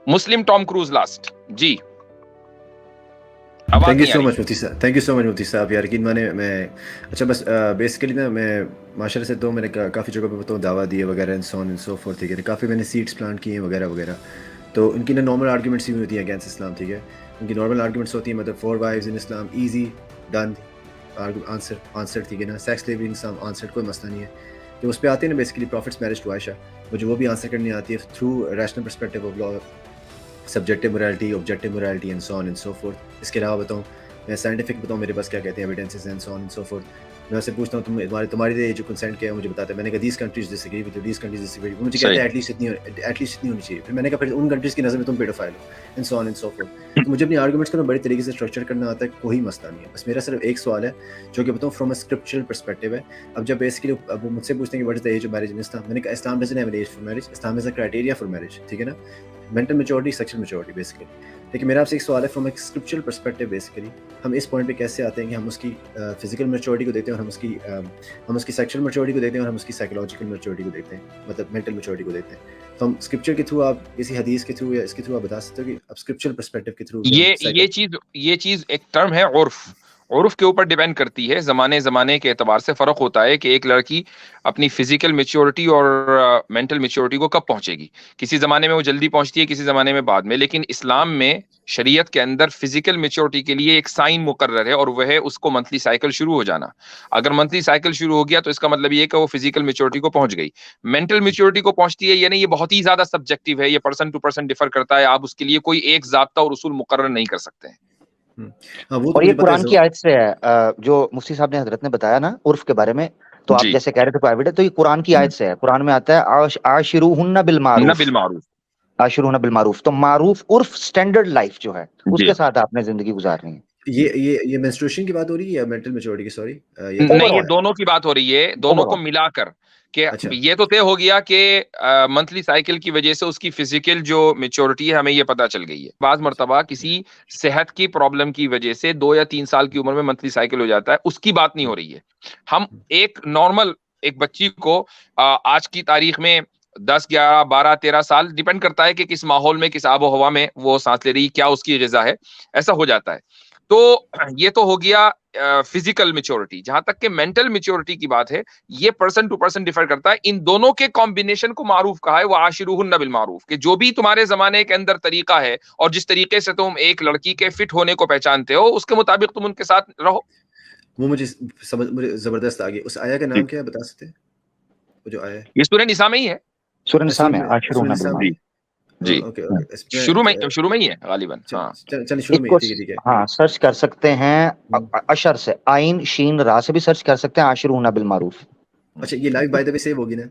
मुस्लिम Tom Cruise last जी। Thank you so much मुफ्ती साहब, थैंक यू सो मच मुफ्ती साहब। यार यकीन माने मैं अच्छा बस बेसिकली ना मैं माशरे से तो मैंने काफ़ी जगह पे तो दावा दी है वगैरह and so on and so fourth, ठीक है। काफ़ी मैंने सीड्स प्लांट किए हैं वगैरह वगैरह। तो उनकी ना नॉर्मल आर्ग्यूमेंट्स ही होती हैं अगेंस्ट इस्लाम, ठीक है। उनकी नॉर्मल आर्ग्यूमेंट्स होती हैं मतलब 4 वाइव्स इन इस्लाम ईजी डन आंसर, ठीक है ना। सेक्स स्लेवरी इन इस्लाम आंसर, कोई मसला नहीं है। तो उस पर आते हैं ना basically prophet's marriage to Aisha, मुझे वो भी आंसर करनी आती है through rational perspective of law, subjective morality, objective morality and so on and so forth. इसके अलावा बताऊँ मैं साइंटिफिक बताऊँ मेरे पास क्या कहते हैं evidences and so on and so fourth. मैं उससे पूछता हूँ तुम्हारी जो कंसेंट क्या है मुझे बताता है। मैंने कहा these countries disagree with these countries disagree, मुझे कहता है एटलीस्ट इतनी होनी चाहिए। फिर मैंने कहा फिर उन कंट्रीज की नज़र में तुम पेडोफाइल हो and so on and so fourth. तो मुझे अपनी आर्गुमेंट्स को बड़ी तरीके से स्ट्रक्चर करना आता है, कोई मसला नहीं है। बस मेरा सिर्फ एक सवाल है जो कि बताऊँ फ्रॉम अ स्क्रिप्चुरल पर्सपेक्टिव है। अब जब बेसिकली अब वो मुझसे पूछते हैं कि what is the age of marriage in Islam, मैंने कहा Islam doesn't have an age for marriage, Islam is a criteria for marriage, ठीक है ना। Mental maturity, sexual maturity basically. लेकिन मेरा आपसे एक सवाल है फ्रॉम एक स्क्रिप्चुरल पर्सपेक्टिव बेसिकली हम इस पॉइंट पे कैसे आते हैं कि हम उसकी फिजिकल मैच्योरिटी को देते हैं और हम उसकी सेक्सुअल मैच्योरिटी को देते हैं और हम उसकी साइकोलॉजिकल मैच्योरिटी को देते हैं, मतलब मेंटल मैच्योरिटी को देते हैं। तो हम स्क्रिप्चर के थ्रू, आप किसी हदीस के थ्रू या इसके थ्रू आप बता सकते हो कि अब स्क्रिप्चुरल पर्सपेक्टिव के थ्रू ये चीज एक टर्म है उर्फ के ऊपर डिपेंड करती है। जमाने के एतबार से फर्क होता है कि एक लड़की अपनी फिजिकल मेच्योरिटी और मेंटल मेच्योरिटी को कब पहुंचेगी। किसी जमाने में वो जल्दी पहुंचती है, किसी जमाने में बाद में। लेकिन इस्लाम में, शरीयत के अंदर फिजिकल मेच्योरिटी के लिए एक साइन मुकर्रर है और वह है उसको मंथली साइकिल शुरू हो जाना। अगर मंथली साइकिल शुरू हो गया तो इसका मतलब ये है कि वो फिजिकल मेच्योरिटी को पहुंच गई। मेंटल मेच्योरिटी को पहुंचती है या नहीं, ये बहुत ही ज्यादा सब्जेक्टिव है, ये पर्सन टू पर्सन डिफर करता है। आप उसके लिए कोई एक ज़ाब्ता और उसूल मुकर्रर नहीं कर सकते हैं। वो और ये कुरान की आयत से है जो मुफ्ती साहब ने हजरत ने बताया ना उर्फ के बारे में, तो आप जैसे कह रहे थे प्राइवेट है, तो ये कुरान की आयत से है। कुरान में आता है आशिरूहुन्ना बिल मारूफ, आशिरूहुन्ना बिल मारूफ। तो मारूफ उर्फ स्टैंडर्ड लाइफ जो है उसके साथ आपने जिंदगी गुजारनी है। ये मेंस्ट्रुएशन की बात हो रही है या मेंटल मैच्योरिटी की? सॉरी नहीं, ये दोनों की बात हो रही है, दोनों को मिलाकर कि ये तो तय हो गया कि मंथली साइकिल की वजह से उसकी फिजिकल जो मेच्योरिटी है हमें ये पता चल गई है। बाज़ मर्तबा किसी सेहत की प्रॉब्लम की वजह से 2 या 3 साल की उम्र में मंथली साइकिल हो जाता है, उसकी बात नहीं हो रही है। हम एक नॉर्मल एक बच्ची को आज की तारीख में 10, 11, 12, 13 साल, डिपेंड करता है कि किस माहौल में, किस आबो हवा में वो सांस ले रही, क्या उसकी ग़िज़ा है, ऐसा हो जाता है। तो ये तो हो गया फिजिकल मैच्योरिटी। जहां तक कि मेंटल मैच्योरिटी की बात है, ये पर्सन टू पर्सन डिफर करता है। इन दोनों के कॉम्बिनेशन को मारूफ कहा है, वो आशिरूहुन्ना बिल मारूफ, कि जो भी तुम्हारे जमाने के अंदर तरीका है और जिस तरीके से तुम एक लड़की के फिट होने को पहचानते हो, उसके मुताबिक तुम उनके साथ रहो। वो मुझे जबरदस्त आ गई। उस आया का नाम क्या है, बता सकते हैं? वो जो आया ये सूरह निसा में ही है। सूरह निसा में आशिरूहुन्ना बिल मारूफ जी, ओके शुरू में ही है गालिबन। हाँ, चलिए शुरू में, ठीक है। हाँ, सर्च कर सकते हैं अशर से, आइन शीन रा से भी सर्च कर सकते हैं आशिरूहुन्ना बिल मारूफ। अच्छा, ये live by the way save होगी ना?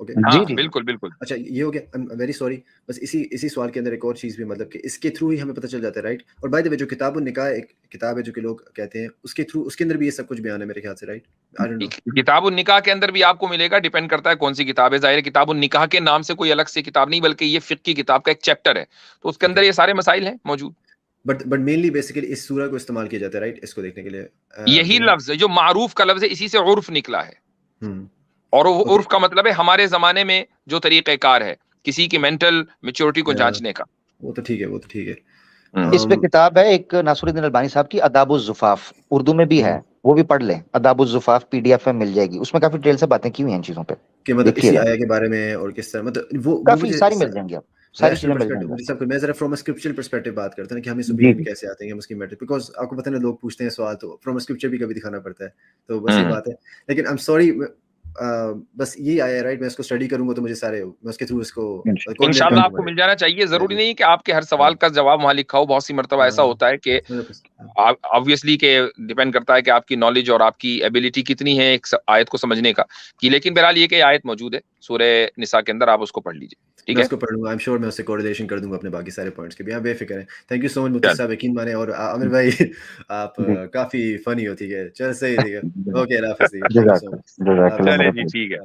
ओके जी, बिल्कुल। अच्छा, ये हो गया। I am very sorry. बस इसी सवाल के अंदर एक और चीज़ भी, मतलब कि इसके थ्रू ही हमें पता चल जाता है, राइट? और बाय द वे जो किताबुन निकाह एक किताब है जो कि लोग कहते हैं, उसके थ्रू, उसके अंदर भी ये सब कुछ बयान है मेरे ख्याल से, राइट? I don't know. किताबुन निकाह के अंदर भी आपको मिलेगा, डिपेंड करता है कौन सी किताब है। जाहिर है किताबुन निकाह के नाम से कोई अलग से किताब नहीं, बल्कि ये फिक्ह की किताब का एक चैप्टर है, तो उसके अंदर ये सारे मसाइल हैं मौजूद। बट मेनली बेसिकली इस सूरह को इस्तेमाल किया जाता है, राइट? इसको देखने के लिए यही लफ्ज है जो मारूफ का लफ्ज है, इसी से उर्फ निकला है। और वो उर्फ का मतलब है हमारे जमाने में जो तरीक़ेकार है किसी की मेंटल मैच्योरिटी को जांचने का। वो तो ठीक है। इस पे किताब है एक नासरुद्दीन अलबानी साहब की, अदाबुज़्ज़ुफ़ाफ़, उर्दू में भी है, वो भी पढ़ लें। अदाबुज़्ज़ुफ़ाफ़ PDF में मिल जाएगी, उसमें काफी डिटेल से बातें की हुई हैं इन चीजों पे, कि मतलब इसी आया के बारे में और किस तरह, मतलब वो काफी सारी मिल जाएंगी, आप सारी चीजें मिल जाएंगी। सब मैं जरा फ्रॉम अ स्क्रिप्चुरल पर्सपेक्टिव बात करते हैं कि हम इस ओपिनियन कैसे आते हैं, हम उसकी मैटर, बिकॉज़ आपको पता है ना, लोग पूछते हैं सवाल तो फ्रॉम अ स्क्रिप्चर भी कभी दिखाना पड़ता है, तो बस ये बात है। लेकिन आई एम सॉरी, बस ये आया, राइट? मैं इसको स्टडी करूंगा तो मुझे सारे, मैं उसके थ्रू इसको इंशाल्लाह आपको मिल जाना चाहिए। जरूरी नहीं कि आपके हर सवाल का जवाब वहां लिखा हो। बहुत सी मर्तबा ऐसा होता है कि ऑब्वियसली के डिपेंड करता है कि आपकी नॉलेज और आपकी एबिलिटी कितनी है एक आयत को समझने का कि, लेकिन बहरहाल ये कि आयत मौजूद है सूरह निसा के अंदर, आप उसको पढ़ लीजिए, ठीक है? मैं उसको पढ़ लूंगा, आई एम श्योर मैं उससे कोरिलेशन कर दूंगा अपने बाकी सारे पॉइंट्स के भी। आप बेफिक्र हैं। थैंक यू सो मच मुफ्ती साहब, यकीन माने। और आमिर भाई आप काफी फनी हो, ठीक है? चल सही, ठीक है। ओके, अल्लाह हाफिज़। चलिए जी, ठीक है।